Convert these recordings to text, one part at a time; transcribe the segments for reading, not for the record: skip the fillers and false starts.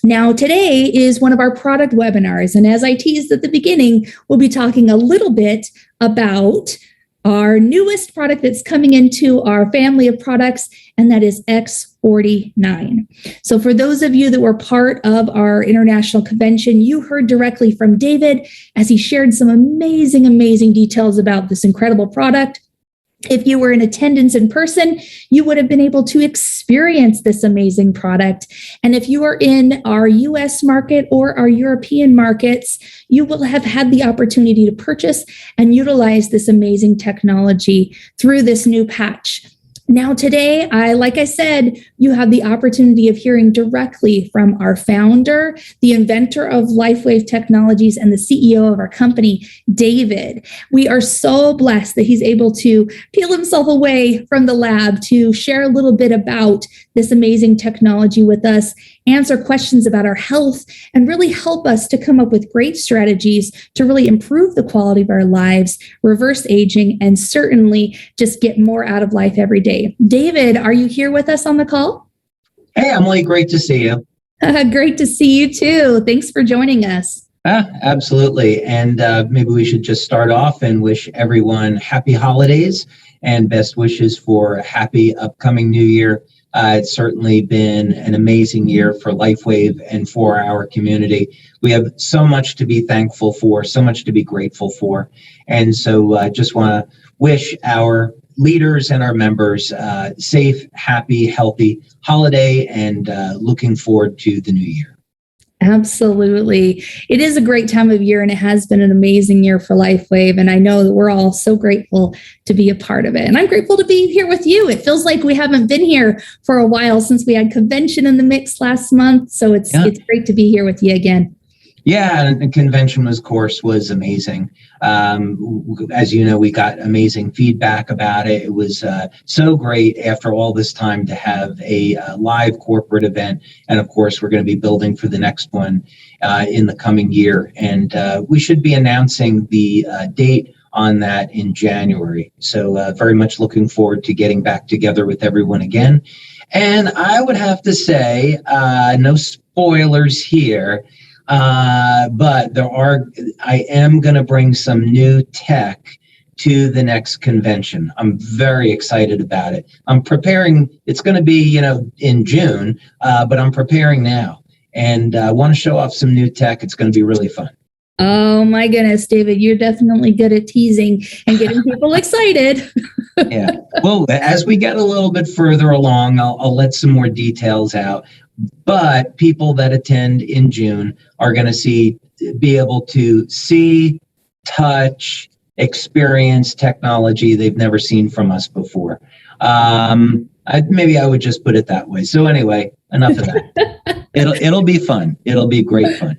Now, today is one of our product webinars. And as I teased at the beginning, we'll be talking a little bit about our newest product that's coming into our family of products, and that is X49. So for those of you that were part of our international convention, you heard directly from David as he shared some amazing, amazing details about this incredible product. If you were in attendance in person, you would have been able to experience this amazing product. And if you are in our US market or our European markets, you will have had the opportunity to purchase and utilize this amazing technology through this new patch. Now, today, like I said, you have the opportunity of hearing directly from our founder, the inventor of LifeWave Technologies, and the CEO of our company, David. We are so blessed that he's able to peel himself away from the lab to share a little bit about this amazing technology with us, answer questions about our health, and really help us to come up with great strategies to really improve the quality of our lives, reverse aging, and certainly just get more out of life every day. David, are you here with us on the call? Hey, Emily, great to see you. Great to see you too. Thanks for joining us. Absolutely. And maybe we should just start off and wish everyone happy holidays and best wishes for a happy upcoming new year. It's certainly been an amazing year for LifeWave and for our community. We have so much to be thankful for, so much to be grateful for. And so I just want to wish our leaders and our members safe, happy, healthy holiday, and looking forward to the new year. Absolutely. It is a great time of year, and it has been an amazing year for LifeWave. And I know that we're all so grateful to be a part of it. And I'm grateful to be here with you. It feels like we haven't been here for a while since we had convention in the mix last month. So it's great to be here with you again. Yeah, and the convention was amazing. As you know, we got amazing feedback about it. It was so great after all this time to have a live corporate event. And of course, we're going to be building for the next one in the coming year. And we should be announcing the date on that in January. So very much looking forward to getting back together with everyone again. And I would have to say, no spoilers here, but I am going to bring some new tech to the next convention. I'm very excited about it. I'm preparing. It's going to be, in June, but I'm preparing now, and I want to show off some new tech. It's going to be really fun. Oh my goodness, David, you're definitely good at teasing and getting people excited. Yeah. Well, as we get a little bit further along, I'll let some more details out. But people that attend in June are going to be able to see, touch, experience technology they've never seen from us before. Maybe I would just put it that way. So anyway, enough of that. It'll be fun. It'll be great fun.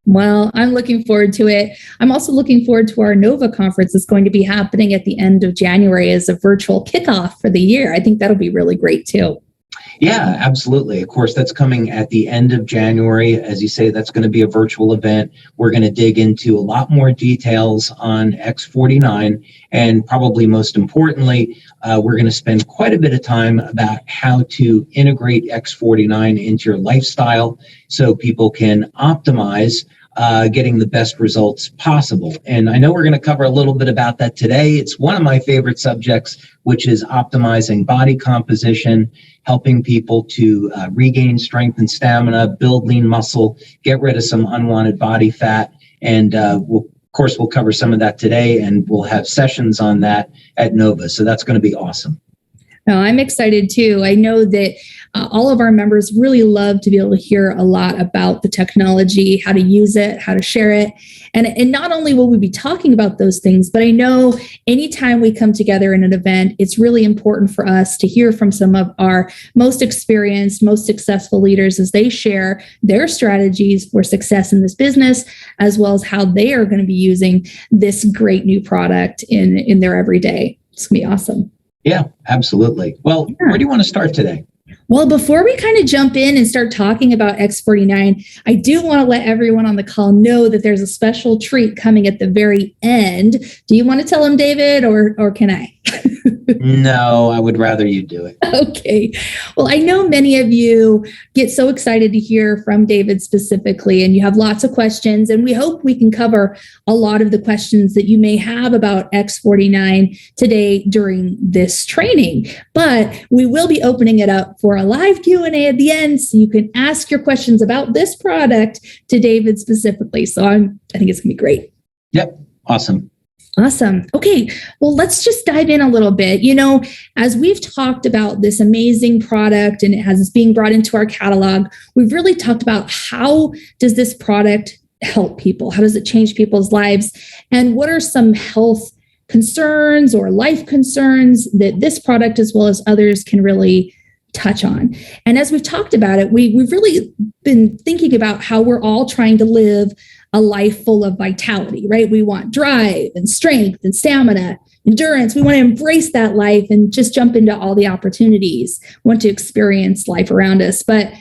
Well, I'm looking forward to it. I'm also looking forward to our NOVA conference that's going to be happening at the end of January as a virtual kickoff for the year. I think that'll be really great too. Yeah, absolutely. Of course, that's coming at the end of January. As you say, that's going to be a virtual event. We're going to dig into a lot more details on X49. And probably most importantly, we're going to spend quite a bit of time about how to integrate X49 into your lifestyle so people can optimize getting the best results possible. And I know we're going to cover a little bit about that today. It's one of my favorite subjects, which is optimizing body composition, helping people to regain strength and stamina, build lean muscle, get rid of some unwanted body fat. And we'll cover some of that today, and we'll have sessions on that at NOVA. So that's going to be awesome. No, I'm excited too. I know that all of our members really love to be able to hear a lot about the technology, how to use it, how to share it. And not only will we be talking about those things, but I know anytime we come together in an event, it's really important for us to hear from some of our most experienced, most successful leaders as they share their strategies for success in this business, as well as how they are going to be using this great new product in their everyday. It's going to be awesome. Yeah, absolutely. Well, Where do you want to start today? Well, before we kind of jump in and start talking about X49, I do want to let everyone on the call know that there's a special treat coming at the very end. Do you want to tell them, David, or can I? No, I would rather you do it. Okay. Well, I know many of you get so excited to hear from David specifically, and you have lots of questions, and we hope we can cover a lot of the questions that you may have about X49 today during this training. But we will be opening it up for a live Q&A at the end, so you can ask your questions about this product to David specifically. So I think it's going to be great. Yep. Awesome. Awesome. Okay. Well, let's just dive in a little bit. As we've talked about this amazing product and it has being brought into our catalog, we've really talked about how does this product help people? How does it change people's lives? And what are some health concerns or life concerns that this product, as well as others, can really touch on? And as we've talked about it, we've really been thinking about how we're all trying to live a life full of vitality, right? We want drive and strength and stamina, endurance. We want to embrace that life and just jump into all the opportunities, want to experience life around us. But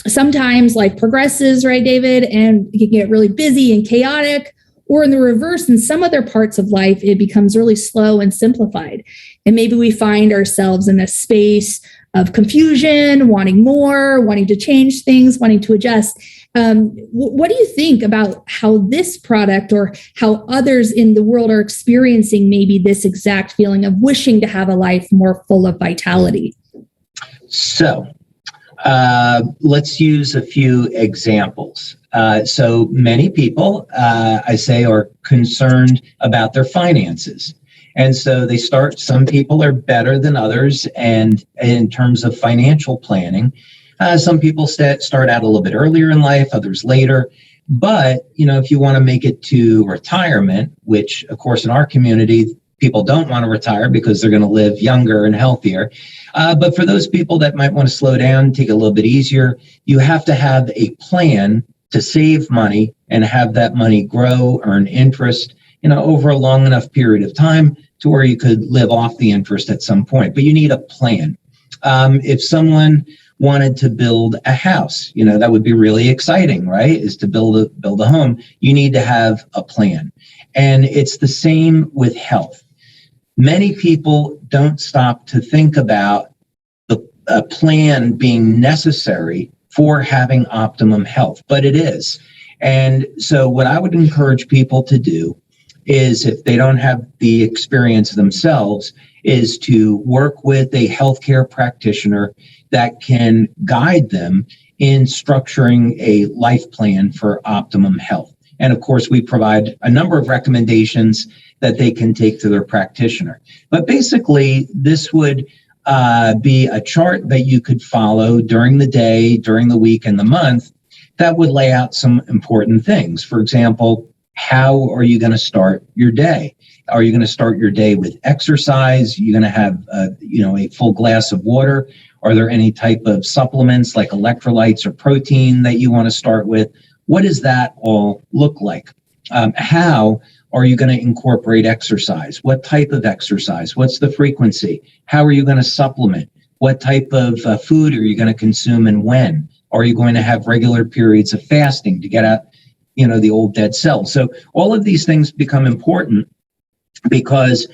sometimes life progresses, right, David? And it can get really busy and chaotic, or in the reverse, in some other parts of life, it becomes really slow and simplified. And maybe we find ourselves in a space of confusion, wanting more, wanting to change things, wanting to adjust. What do you think about how this product or how others in the world are experiencing maybe this exact feeling of wishing to have a life more full of vitality? So let's use a few examples. So many people, I say, are concerned about their finances. And so some people are better than others. And in terms of financial planning, some people start out a little bit earlier in life, others later. But, if you want to make it to retirement, which, of course, in our community, people don't want to retire because they're going to live younger and healthier. But for those people that might want to slow down, take it a little bit easier, you have to have a plan to save money and have that money grow, earn interest, over a long enough period of time to where you could live off the interest at some point. But you need a plan. If someone wanted to build a house, that would be really exciting, right? Is to build a home. You need to have a plan. And it's the same with health. Many people don't stop to think about a plan being necessary for having optimum health, but it is. And so what I would encourage people to do is, if they don't have the experience themselves, is to work with a healthcare practitioner that can guide them in structuring a life plan for optimum health. And of course, we provide a number of recommendations that they can take to their practitioner. But basically, this would be a chart that you could follow during the day, during the week, and the month that would lay out some important things. For example, how are you going to start your day? Are you going to start your day with exercise? You're going to have a full glass of water? Are there any type of supplements like electrolytes or protein that you want to start with? What does that all look like? How are you going to incorporate exercise? What type of exercise? What's the frequency? How are you going to supplement? What type of food are you going to consume and when? Are you going to have regular periods of fasting to get out, the old dead cells? So all of these things become important because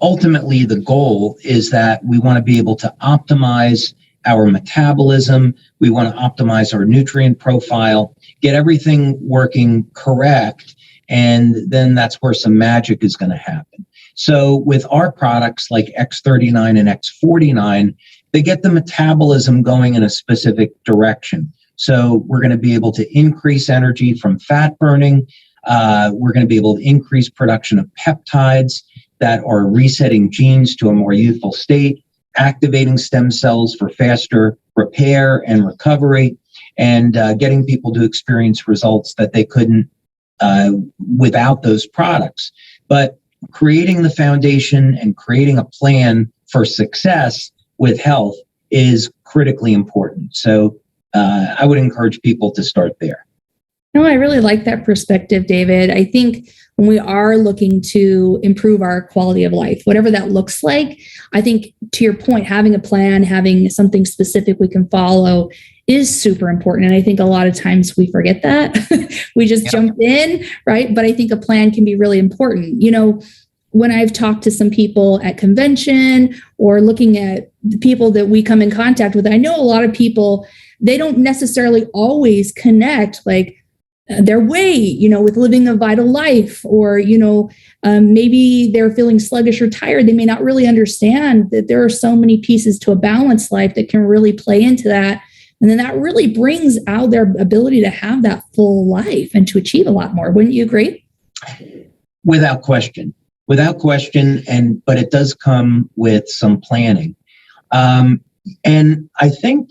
ultimately the goal is that we want to be able to optimize our metabolism. We want to optimize our nutrient profile, get everything working correct. And then that's where some magic is going to happen. So with our products like X39 and X49, they get the metabolism going in a specific direction. So we're going to be able to increase energy from fat burning. We're going to be able to increase production of peptides that are resetting genes to a more youthful state, activating stem cells for faster repair and recovery, and getting people to experience results that they couldn't without those products. But creating the foundation and creating a plan for success with health is critically important. So I would encourage people to start there. No, I really like that perspective, David. I think when we are looking to improve our quality of life, whatever that looks like, I think to your point, having a plan, having something specific we can follow is super important. And I think a lot of times we forget that. We just jump in, right? But I think a plan can be really important. when I've talked to some people at convention or looking at the people that we come in contact with, I know a lot of people, they don't necessarily always connect like their weight, with living a vital life, or, maybe they're feeling sluggish or tired. They may not really understand that there are so many pieces to a balanced life that can really play into that. And then that really brings out their ability to have that full life and to achieve a lot more. Wouldn't you agree? Without question. But it does come with some planning. And I think,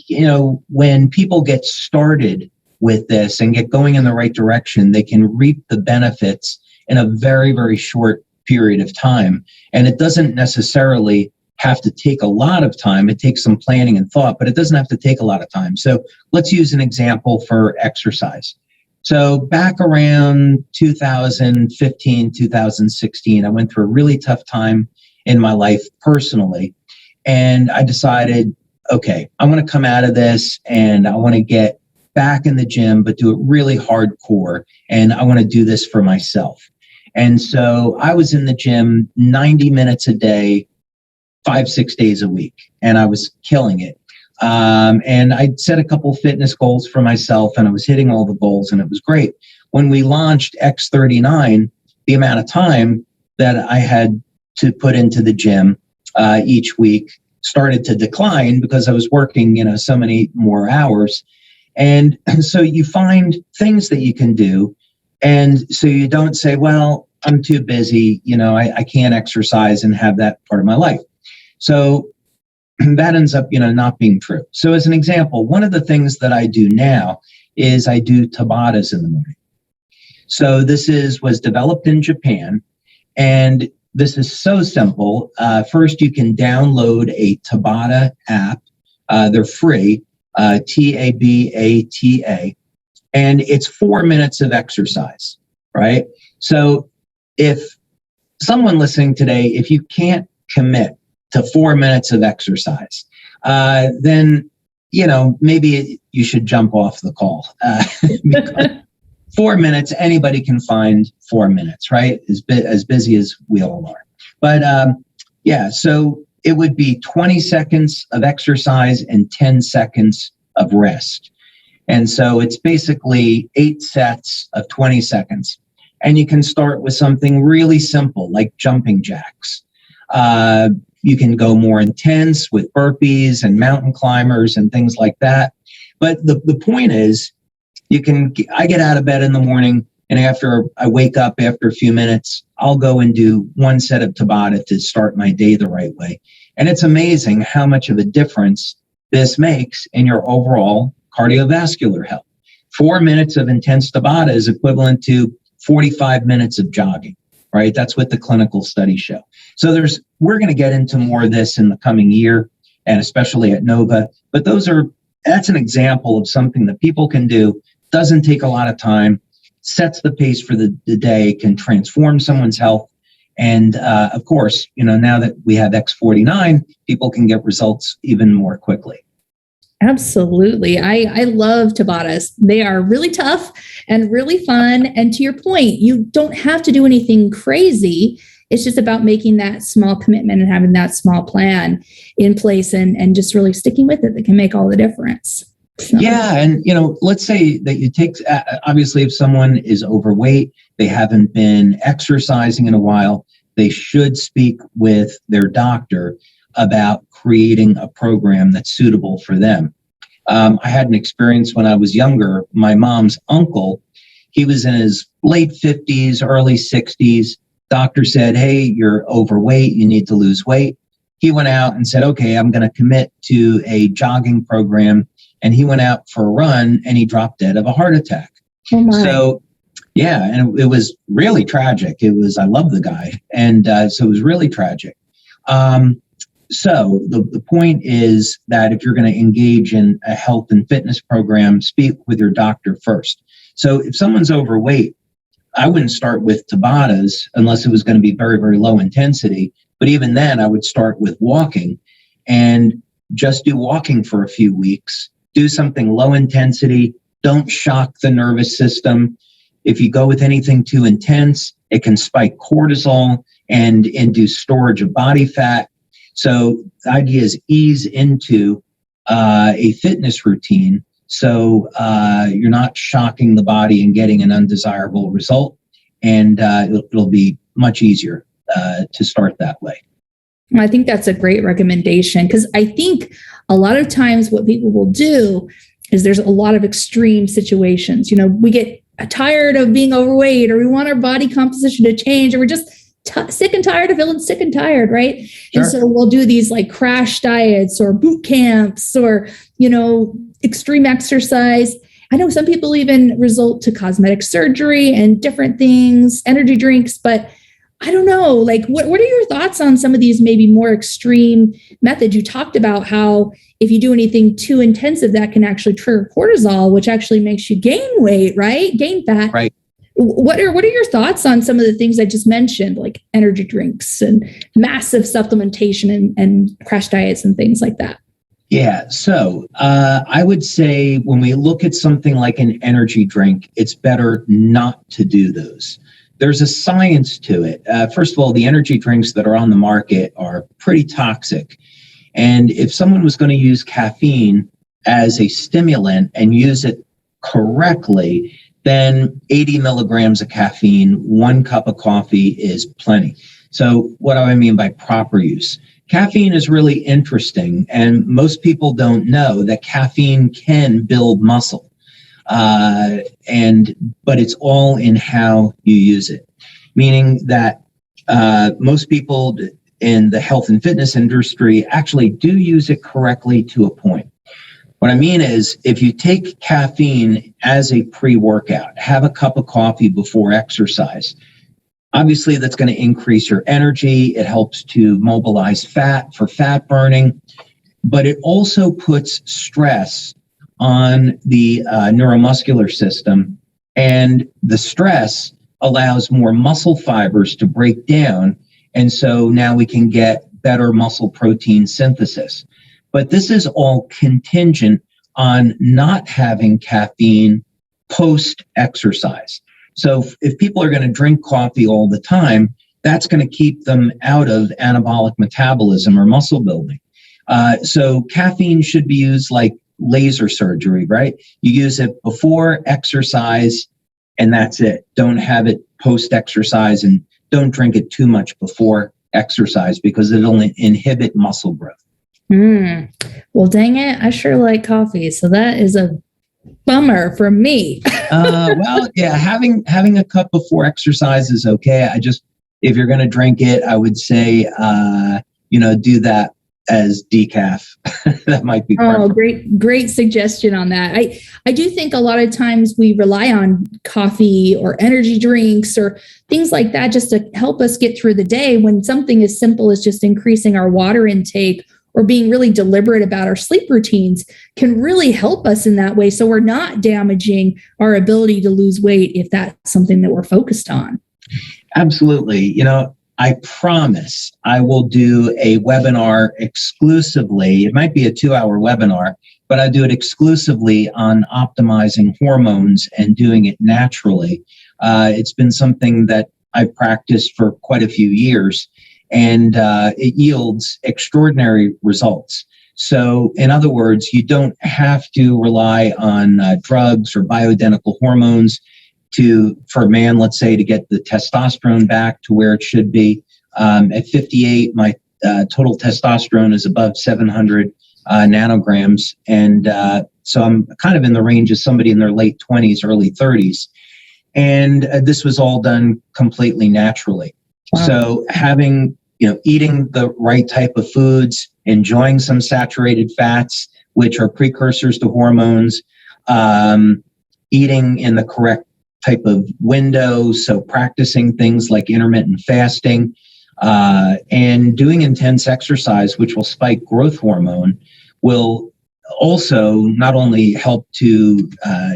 when people get started with this and get going in the right direction, they can reap the benefits in a very, very short period of time. And it doesn't necessarily have to take a lot of time. It takes some planning and thought, but it doesn't have to take a lot of time. So let's use an example for exercise. So back around 2015, 2016, I went through a really tough time in my life personally. And I decided, okay, I want to come out of this and I want to get back in the gym, but do it really hardcore. And I want to do this for myself. And so I was in the gym 90 minutes a day, 5-6 days a week, and I was killing it. And I set a couple fitness goals for myself, and I was hitting all the goals, and it was great. When we launched X39, the amount of time that I had to put into the gym each week started to decline because I was working, so many more hours. And so you find things that you can do. And so you don't say, well, I'm too busy, I can't exercise and have that part of my life. So that ends up, not being true. So as an example, one of the things that I do now is I do Tabatas in the morning. So this was developed in Japan, and this is so simple. First, you can download a Tabata app. They're free, Tabata, and it's 4 minutes of exercise, right? So if someone listening today, if you can't commit to 4 minutes of exercise, then, maybe you should jump off the call. 4 minutes, anybody can find 4 minutes, right? As busy as we all are. But so it would be 20 seconds of exercise and 10 seconds of rest. And so it's basically 8 sets of 20 seconds. And you can start with something really simple like jumping jacks. You can go more intense with burpees and mountain climbers and things like that. But the point is, I get out of bed in the morning, and after I wake up after a few minutes, I'll go and do one set of Tabata to start my day the right way. And it's amazing how much of a difference this makes in your overall cardiovascular health. 4 minutes of intense Tabata is equivalent to 45 minutes of jogging, right? That's what the clinical studies show. So we're going to get into more of this in the coming year, and especially at Nova. But that's an example of something that people can do. Doesn't take a lot of time, sets the pace for the day, can transform someone's health. And of course, now that we have X49, people can get results even more quickly. Absolutely. I love Tabatas. They are really tough and really fun. And to your point, you don't have to do anything crazy. It's just about making that small commitment and having that small plan in place and just really sticking with it that can make all the difference. So. Yeah. And, let's say that you take, obviously, if someone is overweight, they haven't been exercising in a while, they should speak with their doctor about creating a program that's suitable for them. I had an experience when I was younger. My mom's uncle, he was in his late 50s, early 60s. Doctor said, hey, you're overweight. You need to lose weight. He went out and said, okay, I'm going to commit to a jogging program. And he went out for a run and he dropped dead of a heart attack. Oh my. So, yeah, and it was really tragic. I love the guy. And so it was really tragic. So the point is that if you're going to engage in a health and fitness program, speak with your doctor first. So if someone's overweight, I wouldn't start with Tabatas unless it was going to be very, very low intensity. But even then, I would start with walking and just do walking for a few weeks. Do something low intensity. Don't shock the nervous system. If you go with anything too intense, it can spike cortisol and induce storage of body fat. So the idea is ease into a fitness routine, so you're not shocking the body and getting an undesirable result, and it'll be much easier to start that way. I think that's a great recommendation, because I think a lot of times what people will do is there's a lot of extreme situations. We get tired of being overweight, or we want our body composition to change, or we're just sick and tired of feeling sick and tired, right? Sure. And so we'll do these like crash diets or boot camps or, extreme exercise. I know some people even resort to cosmetic surgery and different things, energy drinks, but I don't know, like, what are your thoughts on some of these maybe more extreme methods? You talked about how if you do anything too intensive, that can actually trigger cortisol, which actually makes you gain weight, right? Gain fat. Right. What are your thoughts on some of the things I just mentioned, like energy drinks and massive supplementation and crash diets and things like that? Yeah. So I would say when we look at something like an energy drink, it's better not to do those. There's a science to it. First of all, the energy drinks that are on the market are pretty toxic. And if someone was going to use caffeine as a stimulant and use it correctly, then 80 milligrams of caffeine, 1 cup of coffee is plenty. So what do I mean by proper use? Caffeine is really interesting, and most people don't know that caffeine can build muscle. But it's all in how you use it, meaning that most people in the health and fitness industry actually do use it correctly to a point. What I mean is, if you take caffeine as a pre-workout, have a cup of coffee before exercise, obviously that's going to increase your energy. It helps to mobilize fat for fat burning, but it also puts stress on the neuromuscular system, and the stress allows more muscle fibers to break down, and so now we can get better muscle protein synthesis. But this is all contingent on not having caffeine post-exercise. So if people are going to drink coffee all the time, that's going to keep them out of anabolic metabolism or muscle building. So caffeine should be used like laser surgery, right? You use it before exercise, and that's it. Don't have it post-exercise, and don't drink it too much before exercise because it'll inhibit muscle growth. Well, dang it, I sure like coffee, so that is a bummer for me. Well, yeah, having a cup before exercise is okay. If you're going to drink it, I would say, do that as decaf. That might be perfect. Oh, great suggestion on that. I do think a lot of times we rely on coffee or energy drinks or things like that just to help us get through the day, when something as simple as just increasing our water intake or being really deliberate about our sleep routines can really help us in that way. So we're not damaging our ability to lose weight if that's something that we're focused on. Absolutely. I promise I will do a webinar exclusively. It might be a 2-hour webinar, but I do it exclusively on optimizing hormones and doing it naturally. It's been something that I've practiced for quite a few years, and it yields extraordinary results. So in other words, you don't have to rely on drugs or bioidentical hormones for a man, let's say, to get the testosterone back to where it should be. At 58, my total testosterone is above 700 nanograms. And so I'm kind of in the range of somebody in their late 20s, early 30s. And this was all done completely naturally. Wow. So eating the right type of foods, enjoying some saturated fats, which are precursors to hormones, eating in the correct type of window, so practicing things like intermittent fasting, and doing intense exercise, which will spike growth hormone, will also not only help to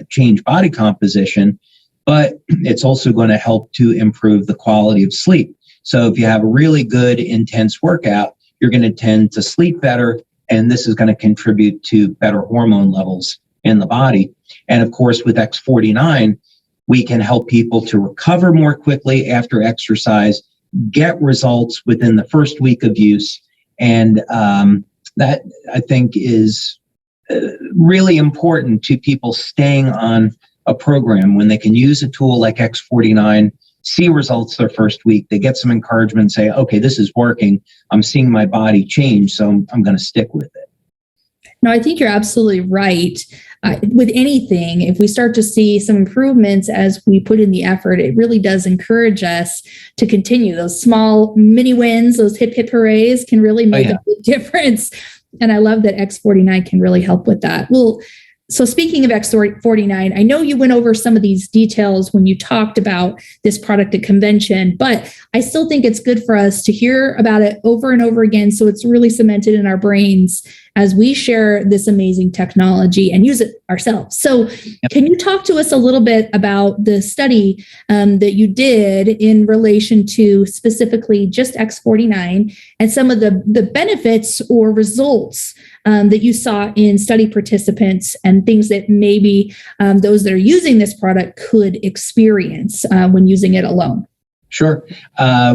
change body composition, but it's also going to help to improve the quality of sleep. So if you have a really good, intense workout, you're going to tend to sleep better, and this is going to contribute to better hormone levels in the body. And of course, with X49, we can help people to recover more quickly after exercise get results within the first week of use. And that, I think, is really important to people staying on a program when they can use a tool like X49, see results their first week. They get some encouragement, say, okay, this is working. I'm seeing my body change, so I'm going to stick with it. No, I think you're absolutely right. With anything, if we start to see some improvements as we put in the effort, it really does encourage us to continue. Those small mini wins, those hip hip hoorays can really make a big difference. And I love that X49 can really help with that. Well, so speaking of X49, I know you went over some of these details when you talked about this product at convention, but I still think it's good for us to hear about it over and over again so it's really cemented in our brains as we share this amazing technology and use it ourselves. So can you talk to us a little bit about the study that you did in relation to specifically just X49 and some of the benefits or results that you saw in study participants and things that maybe those that are using this product could experience when using it alone? Sure.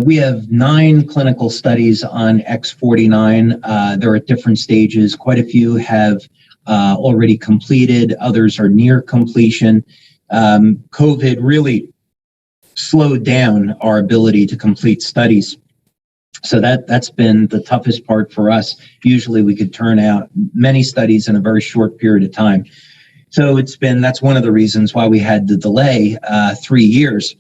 We have 9 clinical studies on X49. They're at different stages. Quite a few have already completed. Others are near completion. COVID really slowed down our ability to complete studies. So that's been the toughest part for us. Usually we could turn out many studies in a very short period of time. So that's one of the reasons why we had to delay 3 years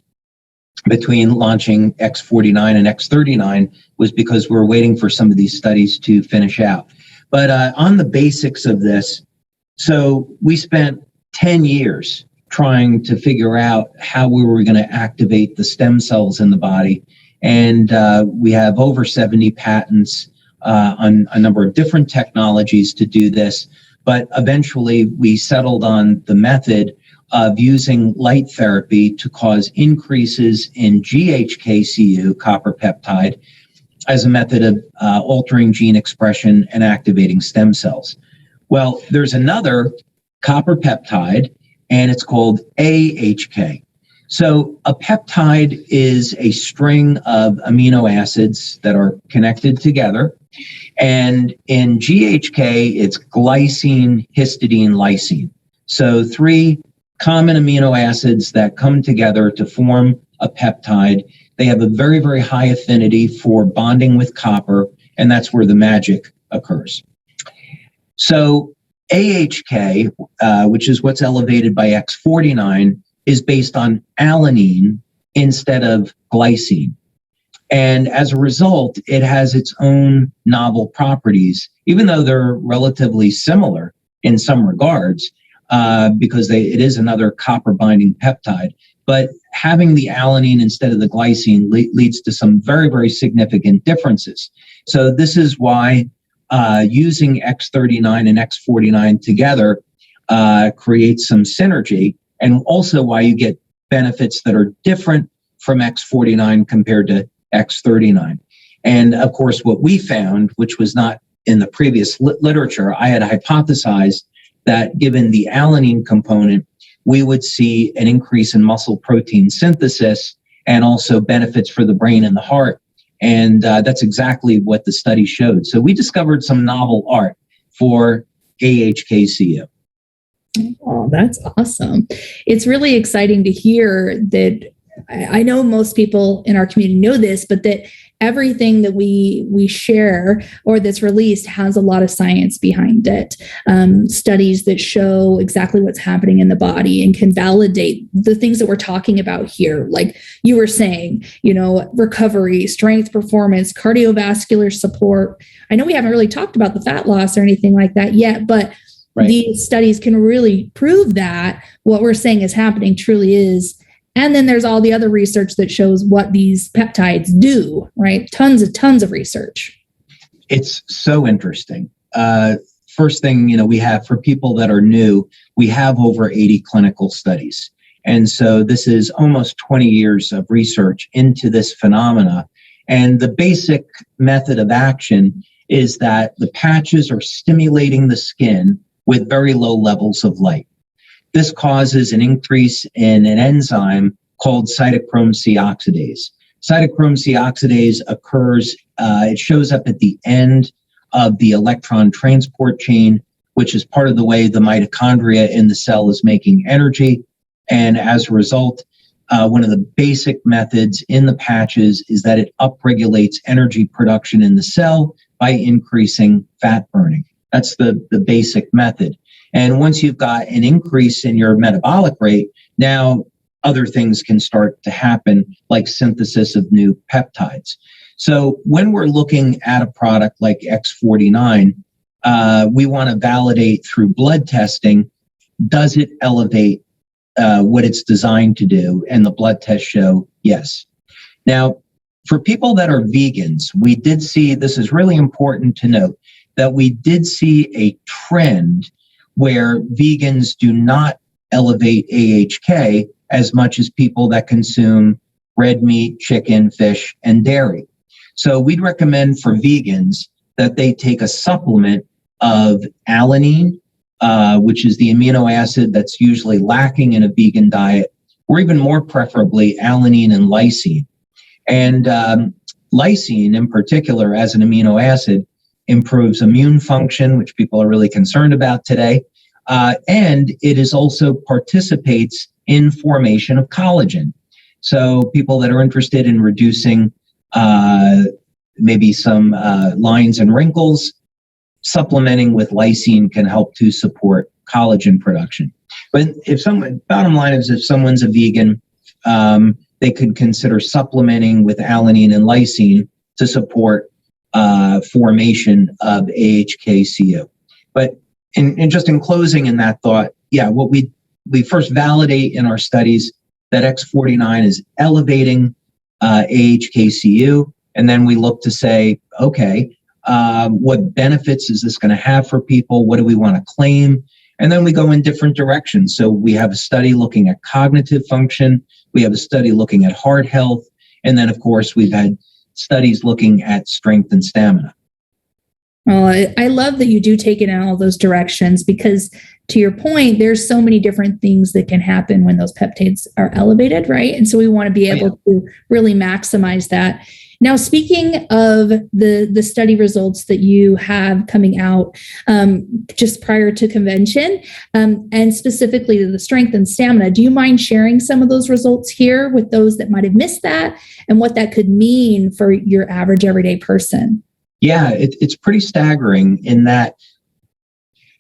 between launching X49 and X39 was because we're waiting for some of these studies to finish out. But on the basics of this, so we spent 10 years trying to figure out how we were going to activate the stem cells in the body. And we have over 70 patents on a number of different technologies to do this. But eventually we settled on the method of using light therapy to cause increases in GHKCU, copper peptide, as a method of altering gene expression and activating stem cells. Well, there's another copper peptide, and it's called AHK. So a peptide is a string of amino acids that are connected together. And in GHK, it's glycine, histidine, lysine. So 3 common amino acids that come together to form a peptide. They have a very, very high affinity for bonding with copper, and that's where the magic occurs. So AHK, which is what's elevated by X49, is based on alanine instead of glycine. And as a result, it has its own novel properties, even though they're relatively similar in some regards, because it is another copper binding peptide. But having the alanine instead of the glycine leads to some very, very significant differences. So this is why using X39 and X49 together creates some synergy, and also why you get benefits that are different from X49 compared to X39. And of course, what we found, which was not in the previous literature, I had hypothesized that given the alanine component, we would see an increase in muscle protein synthesis and also benefits for the brain and the heart. And that's exactly what the study showed. So we discovered some novel art for AHKCU. Oh, that's awesome. It's really exciting to hear that. I know most people in our community know this, but that everything that we share or that's released has a lot of science behind it. Studies that show exactly what's happening in the body and can validate the things that we're talking about here. Like you were saying, recovery, strength, performance, cardiovascular support. I know we haven't really talked about the fat loss or anything like that yet, but right. These studies can really prove that what we're saying is happening truly is. And then there's all the other research that shows what these peptides do, right? Tons of research. It's so interesting. First thing, we have for people that are new, we have over 80 clinical studies. And so this is almost 20 years of research into this phenomena. And the basic method of action is that the patches are stimulating the skin with very low levels of light. This causes an increase in an enzyme called cytochrome C oxidase. Cytochrome C oxidase occurs, it shows up at the end of the electron transport chain, which is part of the way the mitochondria in the cell is making energy. And as a result, one of the basic methods in the patches is that it upregulates energy production in the cell by increasing fat burning. That's the basic method. And once you've got an increase in your metabolic rate, now other things can start to happen, like synthesis of new peptides. So when we're looking at a product like X49, we want to validate through blood testing, does it elevate what it's designed to do? And the blood tests show yes. Now, for people that are vegans, we did see, this is really important to note, that we did see a trend where vegans do not elevate AHK as much as people that consume red meat, chicken, fish, and dairy. So we'd recommend for vegans that they take a supplement of alanine, which is the amino acid that's usually lacking in a vegan diet, or even more preferably alanine and lysine. And lysine in particular as an amino acid improves immune function, which people are really concerned about today. And it is also participates in formation of collagen. So people that are interested in reducing maybe some lines and wrinkles, supplementing with lysine can help to support collagen production. But if someone, bottom line is if someone's a vegan, they could consider supplementing with alanine and lysine to support formation of AHKCU. But in closing in that thought, yeah, what we first validate in our studies that X49 is elevating AHKCU, and then we look to say, okay, what benefits is this going to have for people? What do we want to claim? And then we go in different directions. So we have a study looking at cognitive function. We have a study looking at heart health. And then, of course, we've had studies looking at strength and stamina. Well, I love that you do take it in all those directions because, to your point, there's so many different things that can happen when those peptides are elevated, right? And so we want to be able to really maximize that. Now, speaking of the study results that you have coming out just prior to convention, and specifically to the strength and stamina, do you mind sharing some of those results here with those that might have missed that and what that could mean for your average everyday person? Yeah, it's pretty staggering in that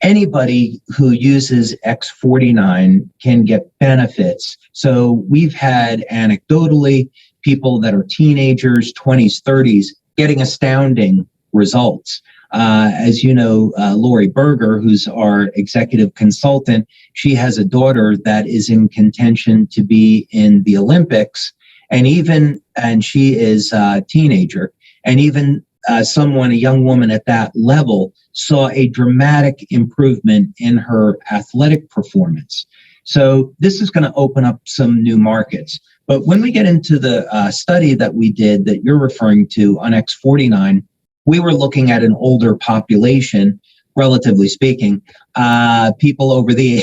anybody who uses X49 can get benefits. So we've had anecdotally people that are teenagers, 20s, 30s, getting astounding results. As you know, Lori Berger, who's our executive consultant, she has a daughter that is in contention to be in the Olympics, and she is a teenager, and even a young woman at that level, saw a dramatic improvement in her athletic performance. So this is going to open up some new markets. But when we get into the study that we did that you're referring to on X49, we were looking at an older population, relatively speaking, people over the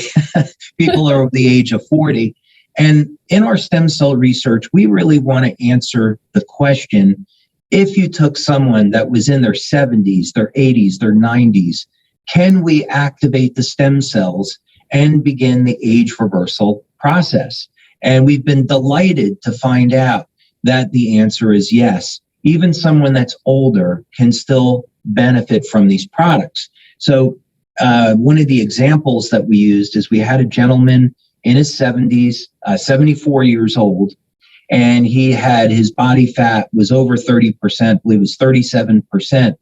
age of 40. And in our stem cell research, we really want to answer the question, if you took someone that was in their 70s, their 80s, their 90s, can we activate the stem cells and begin the age reversal process? And we've been delighted to find out that the answer is yes. Even someone that's older can still benefit from these products. So one of the examples that we used is we had a gentleman in his 70s, 74 years old, and he had his body fat was over 30%, I believe it was 37%.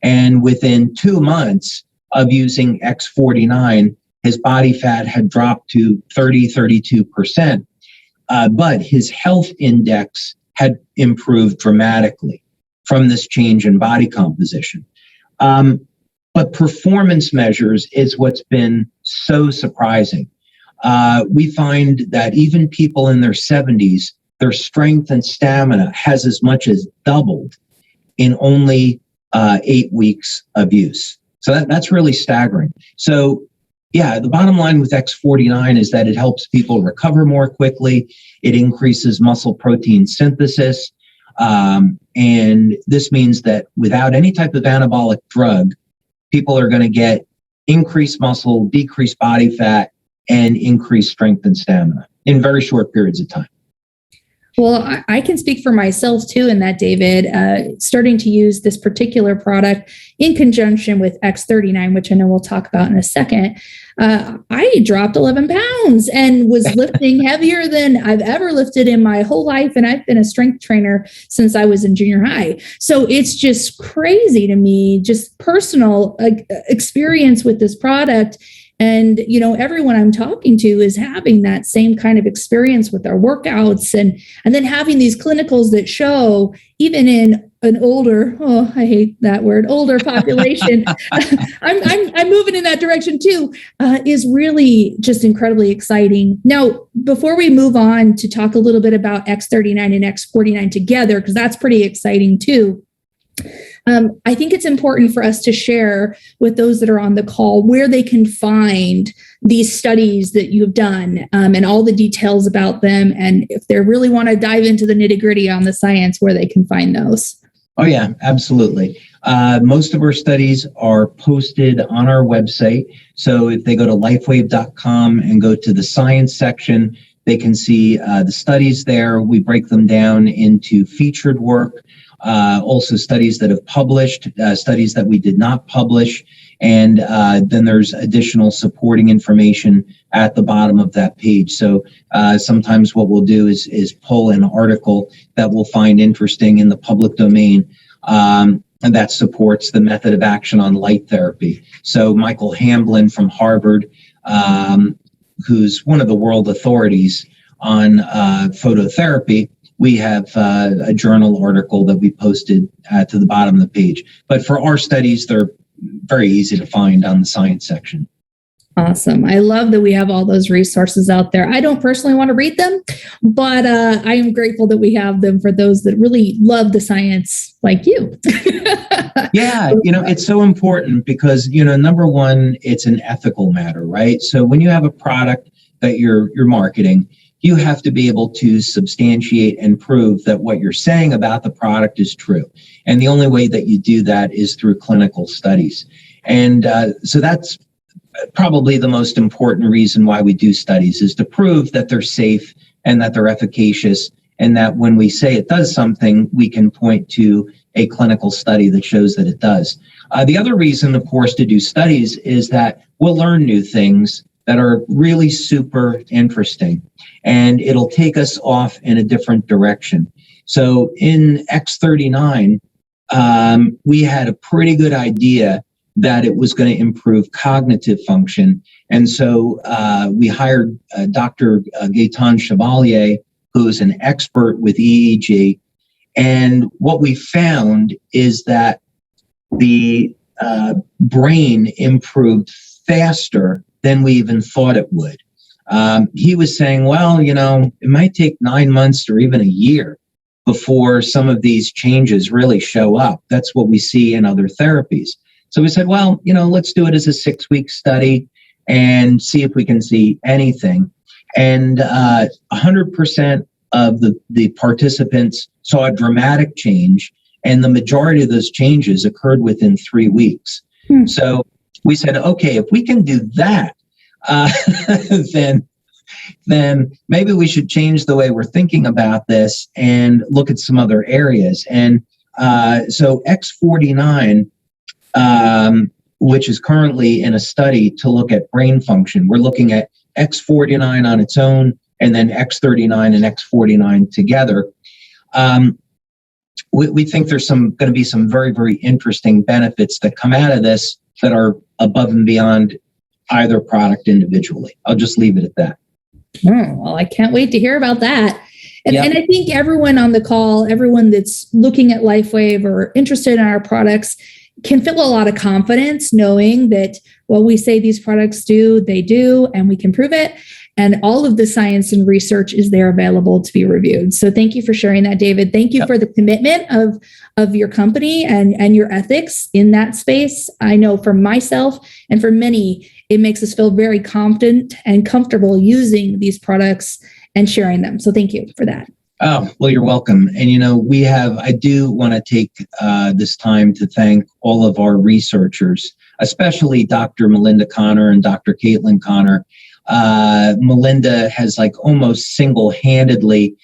And within 2 months of using X49, his body fat had dropped to 32%. But his health index had improved dramatically from this change in body composition. But performance measures is what's been so surprising. We find that even people in their 70s, their strength and stamina has as much as doubled in only 8 weeks of use. So that's really staggering. So yeah, the bottom line with X49 is that it helps people recover more quickly. It increases muscle protein synthesis. And this means that without any type of anabolic drug, people are going to get increased muscle, decreased body fat, and increased strength and stamina in very short periods of time. Well, I can speak for myself too in that, David, starting to use this particular product in conjunction with X39, which I know we'll talk about in a second. I dropped 11 pounds and was lifting heavier than I've ever lifted in my whole life. And I've been a strength trainer since I was in junior high. So it's just crazy to me, just personal experience with this product. And, everyone I'm talking to is having that same kind of experience with our workouts and then having these clinicals that show even in an older, I hate that word, older population, I'm moving in that direction too, is really just incredibly exciting. Now, before we move on to talk a little bit about X39 and X49 together, because that's pretty exciting too. I think it's important for us to share with those that are on the call where they can find these studies that you've done and all the details about them. And if they really want to dive into the nitty-gritty on the science, where they can find those. Oh, yeah, absolutely. Most of our studies are posted on our website. So if they go to lifewave.com and go to the science section, they can see the studies there. We break them down into featured work. Also studies that have published, studies that we did not publish, and then there's additional supporting information at the bottom of that page. So sometimes what we'll do is pull an article that we'll find interesting in the public domain, and that supports the method of action on light therapy. So Michael Hamblin from Harvard, who's one of the world authorities on phototherapy, we have a journal article that we posted to the bottom of the page. But for our studies, they're very easy to find on the science section. Awesome. I love that we have all those resources out there. I don't personally want to read them, but I am grateful that we have them for those that really love the science like you. Yeah, it's so important because, number one, it's an ethical matter, right? So when you have a product that you're marketing, you have to be able to substantiate and prove that what you're saying about the product is true. And the only way that you do that is through clinical studies. And so that's probably the most important reason why we do studies, is to prove that they're safe and that they're efficacious, and that when we say it does something, we can point to a clinical study that shows that it does. The other reason, of course, to do studies is that we'll learn new things that are really super interesting, and it'll take us off in a different direction. So in X39, we had a pretty good idea that it was going to improve cognitive function. And so we hired Dr. Gaetan Chevalier, who's an expert with EEG. And what we found is that the brain improved faster than we even thought it would. He was saying, well, it might take 9 months or even a year before some of these changes really show up. That's what we see in other therapies. So we said, well, let's do it as a 6-week study and see if we can see anything. And 100% of the participants saw a dramatic change, and the majority of those changes occurred within 3 weeks. So we said, okay, if we can do that, then maybe we should change the way we're thinking about this and look at some other areas. And so X49, which is currently in a study to look at brain function, we're looking at X49 on its own and then X39 and X49 together. We think there's going to be some very, very interesting benefits that come out of this that are above and beyond either product individually. I'll just leave it at that. Oh, well, I can't wait to hear about that. And I think everyone on the call, everyone that's looking at LifeWave or interested in our products, can feel a lot of confidence knowing that what we say these products do, they do, and we can prove it. And all of the science and research is there available to be reviewed. So thank you for sharing that, David. Thank you for the commitment of your company and your ethics in that space. I know for myself and for many, it makes us feel very confident and comfortable using these products and sharing them. So thank you for that. Oh, well, you're welcome. And, I do want to take this time to thank all of our researchers, especially Dr. Melinda Connor and Dr. Caitlin Connor. Melinda has almost single-handedly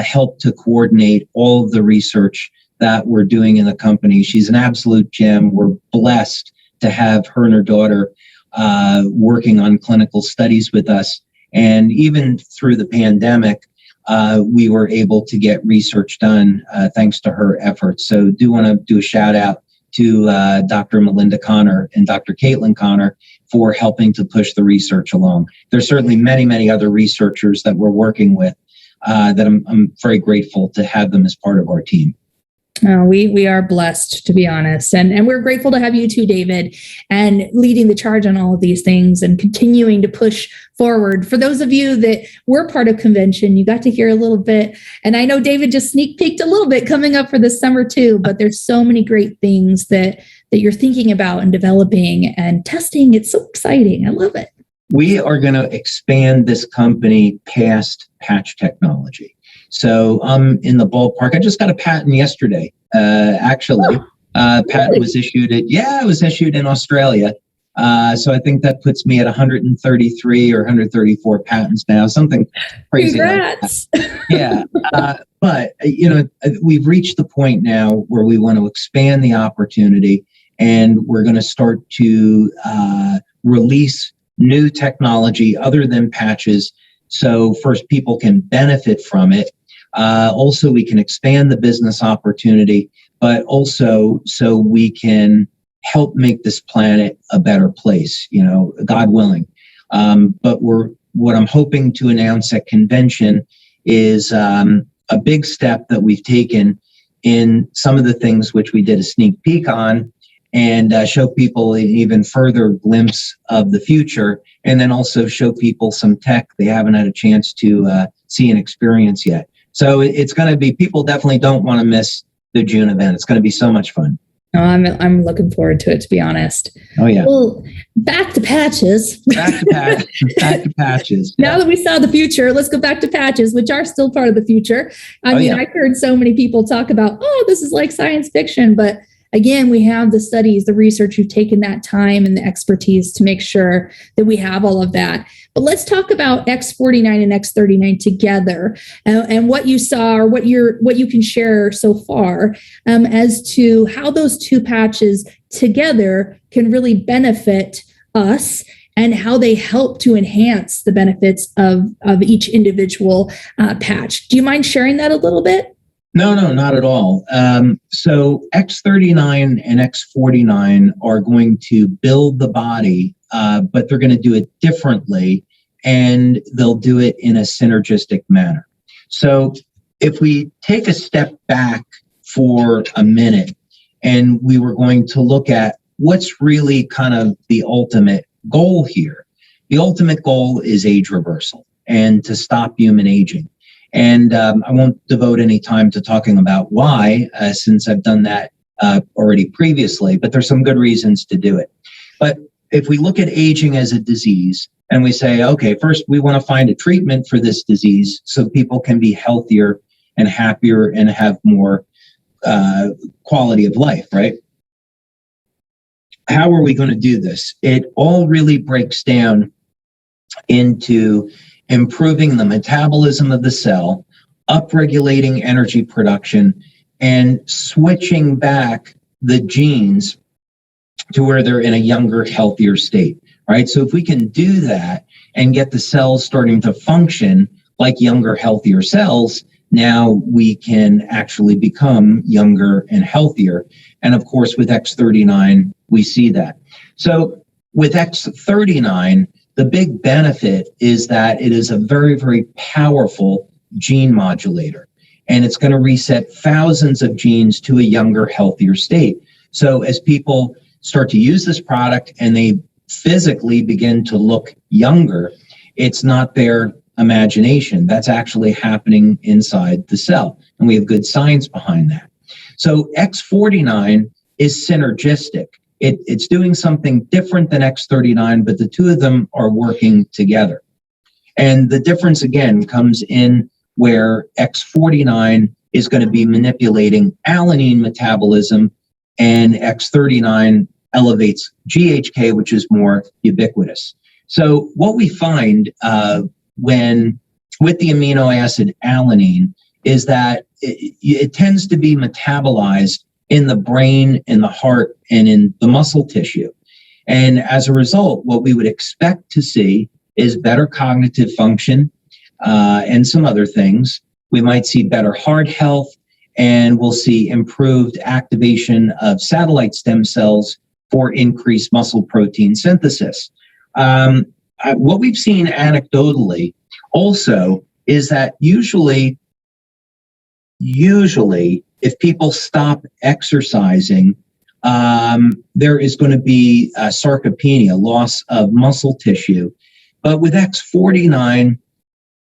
helped to coordinate all of the research that we're doing in the company. She's an absolute gem. We're blessed to have her and her daughter working on clinical studies with us. And even through the pandemic, we were able to get research done thanks to her efforts. So do want to do a shout out to Dr. Melinda Connor and Dr. Caitlin Connor for helping to push the research along. There's certainly many, many other researchers that we're working with that I'm very grateful to have them as part of our team. We are blessed, to be honest. And we're grateful to have you too, David, and leading the charge on all of these things and continuing to push forward. For those of you that were part of convention, you got to hear a little bit. And I know David just sneak peeked a little bit coming up for this summer too, but there's so many great things that you're thinking about and developing and testing. It's so exciting. I love it. We are going to expand this company past patch technology. So I'm in the ballpark. I just got a patent yesterday, actually. Patent was issued it was issued in Australia. So I think that puts me at 133 or 134 patents now, something crazy. Congrats. Like that. Yeah. But, we've reached the point now where we want to expand the opportunity, and we're going to start to release new technology other than patches. So first, people can benefit from it. Also, we can expand the business opportunity, but also so we can help make this planet a better place, God willing. But what I'm hoping to announce at convention is a big step that we've taken in some of the things which we did a sneak peek on, and show people an even further glimpse of the future, and then also show people some tech they haven't had a chance to see and experience yet. So it's going to be, people definitely don't want to miss the June event. It's going to be so much fun. Oh, I'm looking forward to it, to be honest. Oh, yeah. Well, back to patches. Back to patches. Now that we saw the future, let's go back to patches, which are still part of the future. I've heard so many people talk about, this is like science fiction, but again, we have the studies, the research, you've taken that time and the expertise to make sure that we have all of that. But let's talk about X49 and X39 together and what you saw, or what you can share so far as to how those two patches together can really benefit us, and how they help to enhance the benefits of each individual patch. Do you mind sharing that a little bit? No, not at all. So X39 and X49 are going to build the body, but they're going to do it differently, and they'll do it in a synergistic manner. So if we take a step back for a minute, and we were going to look at what's really kind of the ultimate goal here. The ultimate goal is age reversal and to stop human aging. And I won't devote any time to talking about why, since I've done that already previously, but there's some good reasons to do it. But if we look at aging as a disease, and we say, okay, first we want to find a treatment for this disease so people can be healthier and happier and have more quality of life, right? How are we going to do this? It all really breaks down into improving the metabolism of the cell, upregulating energy production, and switching back the genes to where they're in a younger, healthier state, right? So if we can do that and get the cells starting to function like younger, healthier cells, now we can actually become younger and healthier. And of course, with X39, we see that. So with X39, the big benefit is that it is a very, very powerful gene modulator, and it's going to reset thousands of genes to a younger, healthier state. So as people start to use this product and they physically begin to look younger, it's not their imagination. That's actually happening inside the cell, and we have good science behind that. So X49 is synergistic. It's doing something different than X39, but the two of them are working together. And the difference, again, comes in where X49 is going to be manipulating alanine metabolism, and X39 elevates GHK, which is more ubiquitous. So what we find when with the amino acid alanine is that it tends to be metabolized in the brain, in the heart, and in the muscle tissue. And as a result, what we would expect to see is better cognitive function and some other things. We might see better heart health, and we'll see improved activation of satellite stem cells for increased muscle protein synthesis. What we've seen anecdotally also is that usually if people stop exercising, there is going to be sarcopenia, loss of muscle tissue. But with X49,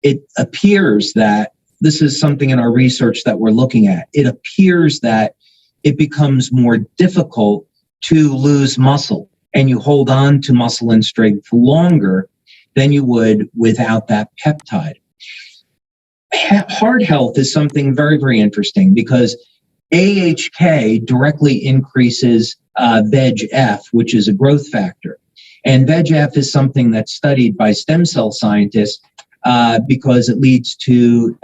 it appears that this is something in our research that we're looking at. It appears that it becomes more difficult to lose muscle, and you hold on to muscle and strength longer than you would without that peptide. Heart health is something very, very interesting because AHK directly increases VEGF, which is a growth factor. And VEGF is something that's studied by stem cell scientists because it leads to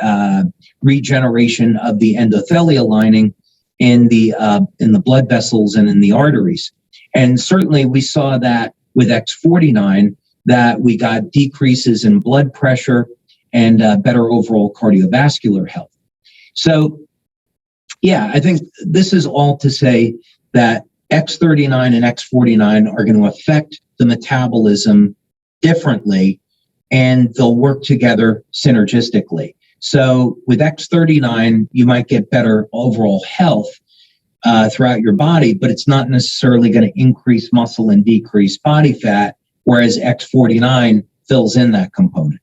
regeneration of the endothelial lining in the blood vessels and in the arteries. And certainly we saw that with X49, that we got decreases in blood pressure and better overall cardiovascular health. So, yeah, I think this is all to say that X39 and X49 are going to affect the metabolism differently, and they'll work together synergistically. So with X39, you might get better overall health throughout your body, but it's not necessarily going to increase muscle and decrease body fat, whereas X49 fills in that component.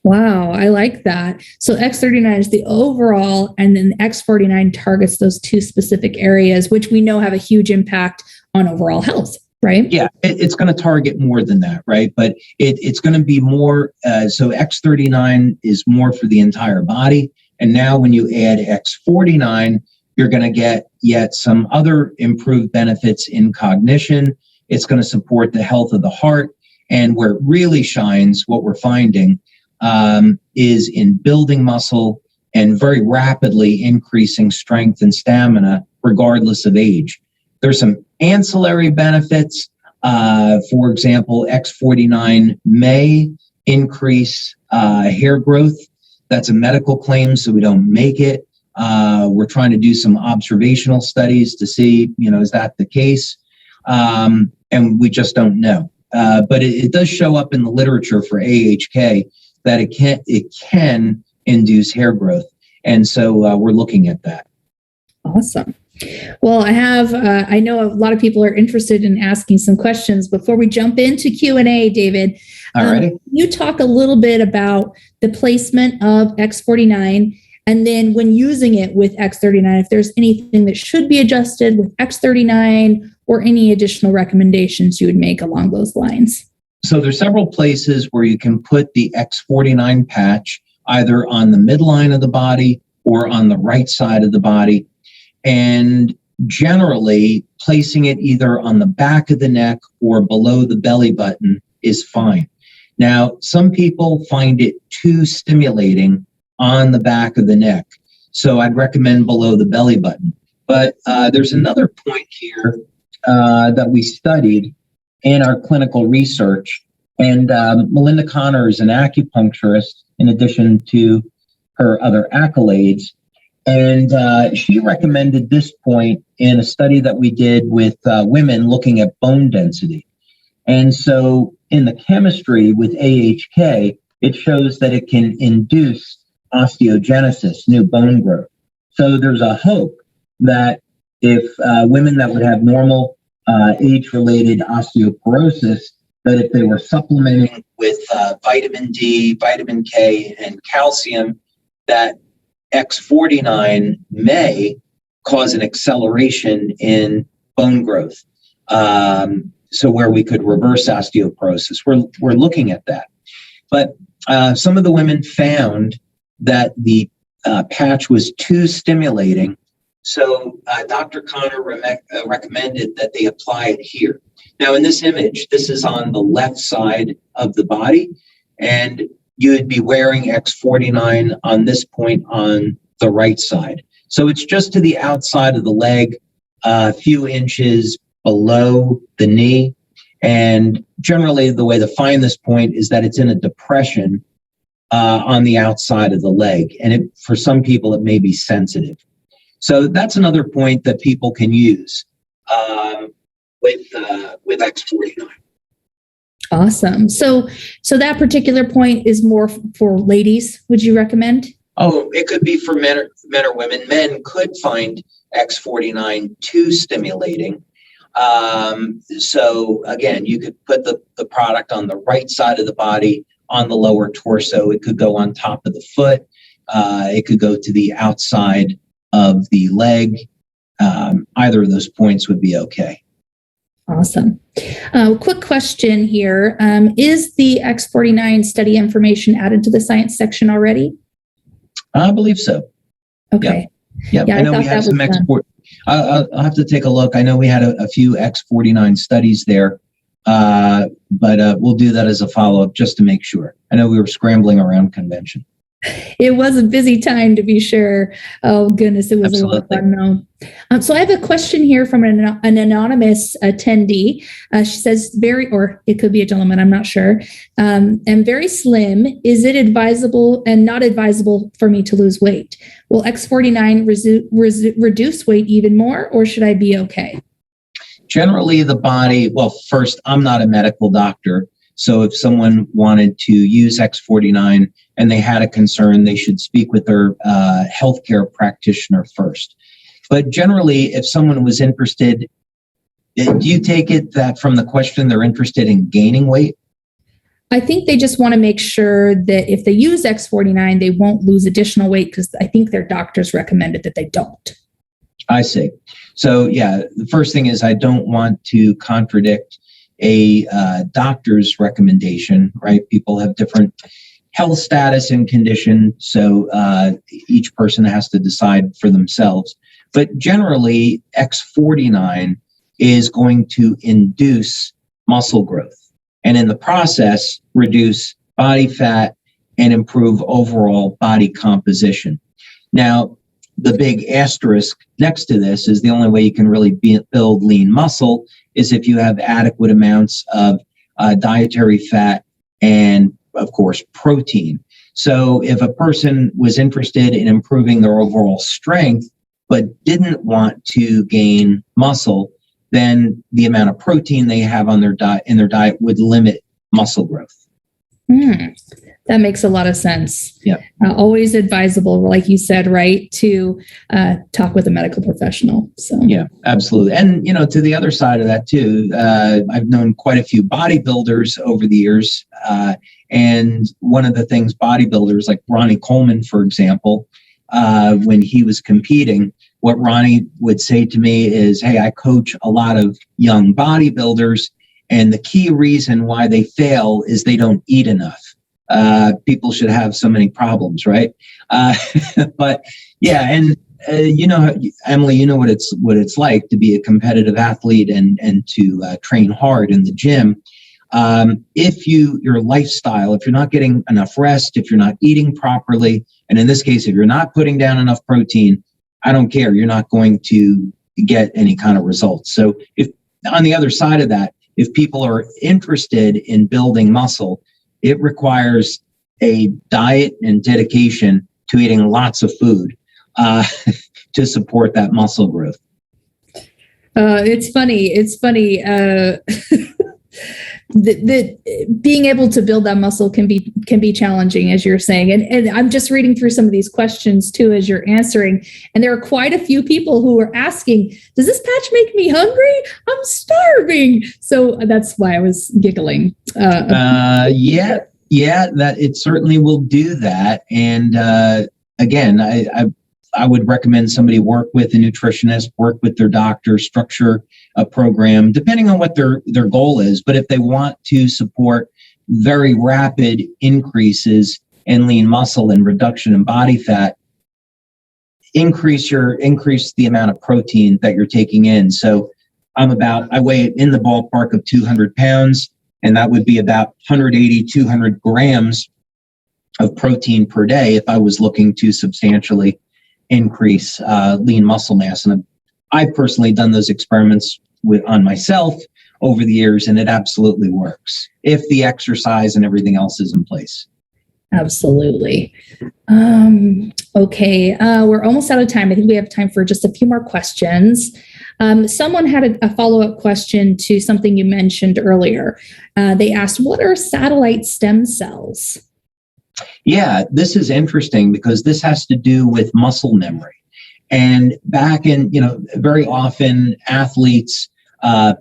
Wow, I like that. So X39 is the overall, and then X49 targets those two specific areas, which we know have a huge impact on overall health, right? Yeah, it's going to target more than that, right? But it's going to be more, so X39 is more for the entire body. And now when you add X49, you're going to get yet some other improved benefits in cognition. It's going to support the health of the heart. And where it really shines, what we're finding, is in building muscle and very rapidly increasing strength and stamina, regardless of age. There's some ancillary benefits. For example, X49 may increase hair growth. That's a medical claim, so we don't make it. We're trying to do some observational studies to see, is that the case? And we just don't know. But it does show up in the literature for AHK that it can induce hair growth. And so we're looking at that. Awesome. Well, I know a lot of people are interested in asking some questions. Before we jump into Q&A, David, you talk a little bit about the placement of X49, and then when using it with X39, if there's anything that should be adjusted with X39 or any additional recommendations you would make along those lines. So there's several places where you can put the X49 patch, either on the midline of the body or on the right side of the body. And generally, placing it either on the back of the neck or below the belly button is fine. Now, some people find it too stimulating on the back of the neck, so I'd recommend below the belly button. But there's another point here that we studied in our clinical research, and Melinda Connor is an acupuncturist in addition to her other accolades. And she recommended this point in a study that we did with women looking at bone density. And so in the chemistry with AHK, it shows that it can induce osteogenesis, new bone growth. So there's a hope that if women that would have normal age-related osteoporosis, that if they were supplementing with vitamin D, vitamin K, and calcium, that X49 may cause an acceleration in bone growth. So where we could reverse osteoporosis, we're looking at that. But some of the women found that the patch was too stimulating. So Dr. Connor recommended that they apply it here. Now, in this image, this is on the left side of the body, and you would be wearing X49 on this point on the right side. So it's just to the outside of the leg, a few inches below the knee. And generally, the way to find this point is that it's in a depression on the outside of the leg. And for some people, it may be sensitive. So that's another point that people can use with X49. Awesome. So that particular point is more for ladies, would you recommend? Oh, it could be for men or women. Men could find X49 too stimulating. So again, you could put the product on the right side of the body, on the lower torso. It could go on top of the foot. It could go to the outside of the leg. Either of those points would be okay. Awesome. Quick question here. Is the X49 study information added to the science section already? I believe so. Okay. Yeah, I know we have some export. I'll have to take a look. I know we had a few X49 studies there, but we'll do that as a follow-up just to make sure. I know we were scrambling around convention. It was a busy time, to be sure. Oh, goodness, it was Absolutely. a lot of fun. So I have a question here from an anonymous attendee. She says, or it could be a gentleman, I'm not sure. I'm very slim. Is it advisable and not advisable for me to lose weight? Will X49 reduce weight even more, or should I be okay? Generally, the body, well, first, I'm not a medical doctor. So if someone wanted to use X49 and they had a concern, they should speak with their healthcare practitioner first. But generally, if someone was interested, do you take it that from the question they're interested in gaining weight? I think they just want to make sure that if they use X49, they won't lose additional weight, because I think their doctors recommended that they don't. I see. So yeah, the first thing is I don't want to contradict a doctor's recommendation, right? People have different health status and condition, so each person has to decide for themselves. But generally, X49 is going to induce muscle growth, and in the process, reduce body fat and improve overall body composition. Now, the big asterisk next to this is the only way you can really build lean muscle is if you have adequate amounts of dietary fat and, of course, protein. So if a person was interested in improving their overall strength but didn't want to gain muscle, then the amount of protein they have on their diet would limit muscle growth. That makes a lot of sense. Yeah. Always advisable, like you said, right, to talk with a medical professional. So yeah, absolutely. And, to the other side of that, too, I've known quite a few bodybuilders over the years. And one of the things bodybuilders like Ronnie Coleman, for example, when he was competing, what Ronnie would say to me is, hey, I coach a lot of young bodybuilders, and the key reason why they fail is they don't eat enough. People should have so many problems, right? But yeah, and Emily, what it's like to be a competitive athlete and to train hard in the gym. If your lifestyle, if you're not getting enough rest, if you're not eating properly, and in this case, if you're not putting down enough protein, I don't care. You're not going to get any kind of results. So if on the other side of that, if people are interested in building muscle, it requires a diet and dedication to eating lots of food to support that muscle growth. It's funny. That being able to build that muscle can be challenging, as you're saying. And I'm just reading through some of these questions too, as you're answering. And there are quite a few people who are asking, does this patch make me hungry? I'm starving. So that's why I was giggling. Yeah, that it certainly will do that. And again, I would recommend somebody work with a nutritionist, work with their doctor, structure a program, depending on what their goal is. But if they want to support very rapid increases in lean muscle and reduction in body fat, increase the amount of protein that you're taking in. So I weigh in the ballpark of 200 pounds, and that would be about 180, 200 grams of protein per day if I was looking to substantially increase lean muscle mass. And I've personally done those experiments on myself over the years, and it absolutely works if the exercise and everything else is in place. Absolutely. Okay, we're almost out of time. I think we have time for just a few more questions. Someone had a follow-up question to something you mentioned earlier. They asked, what are satellite stem cells? Yeah, this is interesting because this has to do with muscle memory. And back in, very often athletes,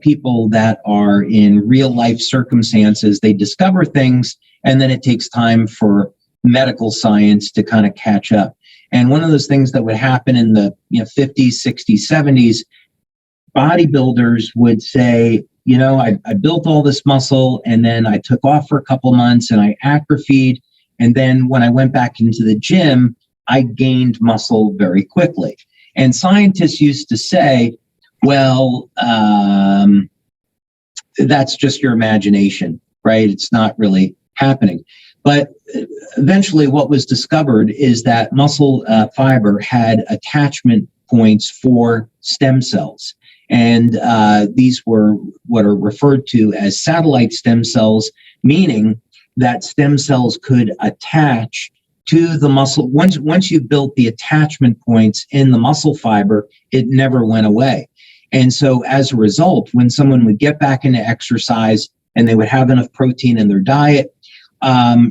people that are in real life circumstances, they discover things, and then it takes time for medical science to kind of catch up. And one of those things that would happen in the 50s, 60s, 70s, bodybuilders would say, I built all this muscle, and then I took off for a couple months and I atrophied. And then when I went back into the gym, I gained muscle very quickly. And scientists used to say, well, that's just your imagination, right? It's not really happening. But eventually what was discovered is that muscle fiber had attachment points for stem cells. And these were what are referred to as satellite stem cells, meaning that stem cells could attach to the muscle. Once you built the attachment points in the muscle fiber, it never went away. And so as a result, when someone would get back into exercise and they would have enough protein in their diet,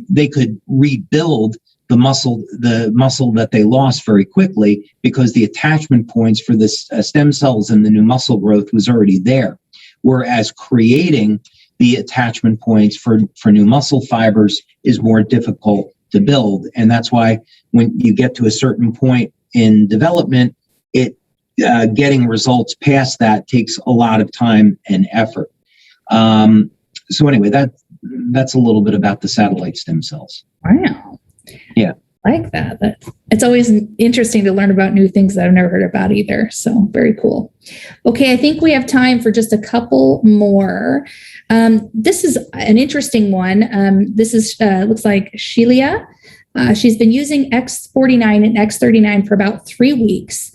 they could rebuild the muscle that they lost very quickly because the attachment points for the stem cells and the new muscle growth was already there. Whereas creating the attachment points for new muscle fibers is more difficult to build. And that's why when you get to a certain point in development, getting results past that takes a lot of time and effort. So anyway, that's a little bit about the satellite stem cells. Wow. Yeah. I like that. It's always interesting to learn about new things that I've never heard about either. So very cool. Okay, I think we have time for just a couple more. This is an interesting one. This is looks like Shelia. She's been using X49 and X39 for about 3 weeks.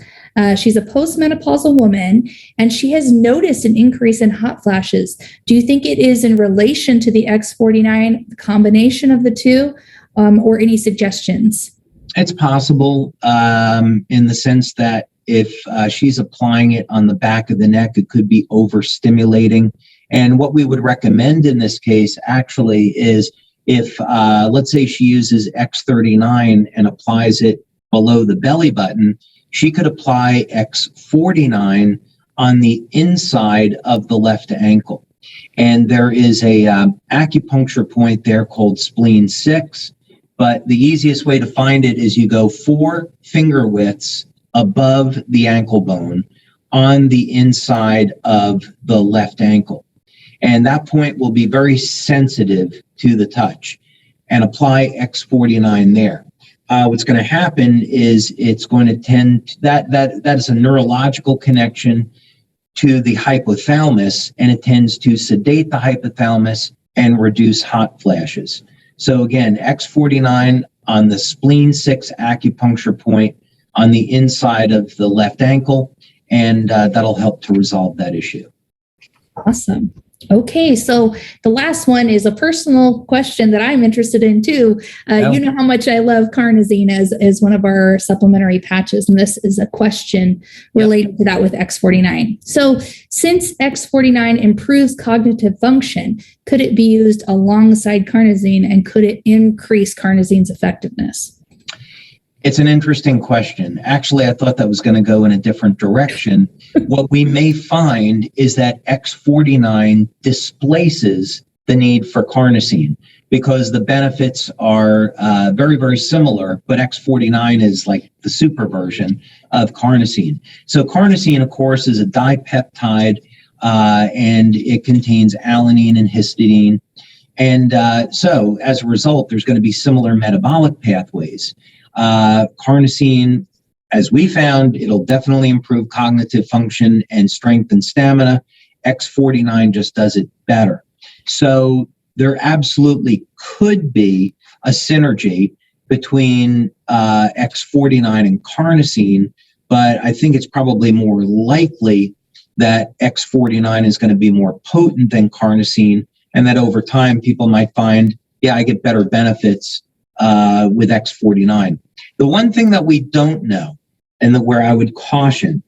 She's a postmenopausal woman, and she has noticed an increase in hot flashes. Do you think it is in relation to the X49, the combination of the two, or any suggestions? It's possible in the sense that if she's applying it on the back of the neck, it could be overstimulating. And what we would recommend in this case actually is if, let's say she uses X39 and applies it below the belly button, she could apply X49 on the inside of the left ankle. And there is a acupuncture point there called spleen 6. But the easiest way to find it is you go 4 finger widths above the ankle bone on the inside of the left ankle. And that point will be very sensitive to the touch, and apply X49 there. What's going to happen is it's going to tend, that is a neurological connection to the hypothalamus, and it tends to sedate the hypothalamus and reduce hot flashes. So again, X49 on the spleen 6 acupuncture point on the inside of the left ankle, and that'll help to resolve that issue. Awesome. Okay, so the last one is a personal question that I'm interested in too. You know how much I love carnosine as one of our supplementary patches, and this is a question related to that with X49. So since X49 improves cognitive function, could it be used alongside carnosine, and could it increase carnosine's effectiveness? It's an interesting question. Actually, I thought that was going to go in a different direction. What we may find is that X49 displaces the need for carnosine because the benefits are very, very similar, but X49 is like the super version of carnosine. So carnosine, of course, is a dipeptide, and it contains alanine and histidine. And so as a result, there's going to be similar metabolic pathways. Carnosine, as we found, it'll definitely improve cognitive function and strength and stamina. X49 just does it better. So there absolutely could be a synergy between X49 and carnosine, but I think it's probably more likely that X49 is going to be more potent than carnosine, and that over time people might find, yeah, I get better benefits with X49. The one thing that we don't know, and where I would caution,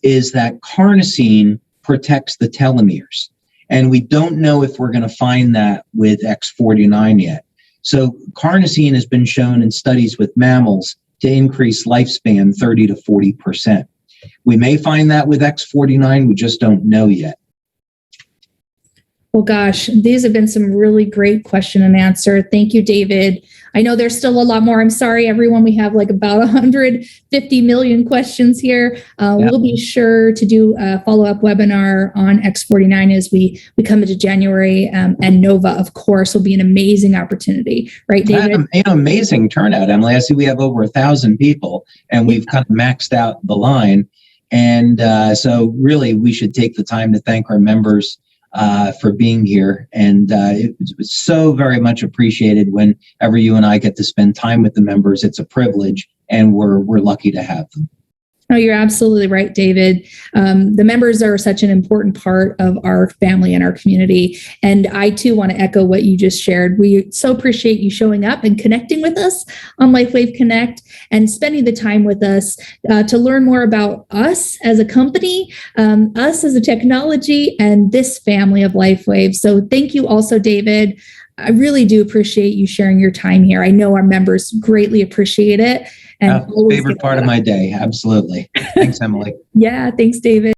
is that carnosine protects the telomeres. And we don't know if we're going to find that with X49 yet. So carnosine has been shown in studies with mammals to increase lifespan 30 to 40%. We may find that with X49, we just don't know yet. Well, gosh, these have been some really great question and answer. Thank you, David. I know there's still a lot more. I'm sorry, everyone. We have like about 150 million questions here. We'll be sure to do a follow-up webinar on X49 as we come into January. And NOVA, of course, will be an amazing opportunity. Right, David? An amazing turnout, Emily. I see we have over 1,000 people, and we've kind of maxed out the line. And so really, we should take the time to thank our members for being here. And it was so very much appreciated whenever you and I get to spend time with the members. It's a privilege, and we're lucky to have them. Oh, you're absolutely right, David. The members are such an important part of our family and our community. And I, too, want to echo what you just shared. We so appreciate you showing up and connecting with us on LifeWave Connect and spending the time with us to learn more about us as a company, us as a technology, and this family of LifeWave. So thank you also, David. I really do appreciate you sharing your time here. I know our members greatly appreciate it. And favorite part of my day. Absolutely. Thanks, Emily. Yeah, thanks, David.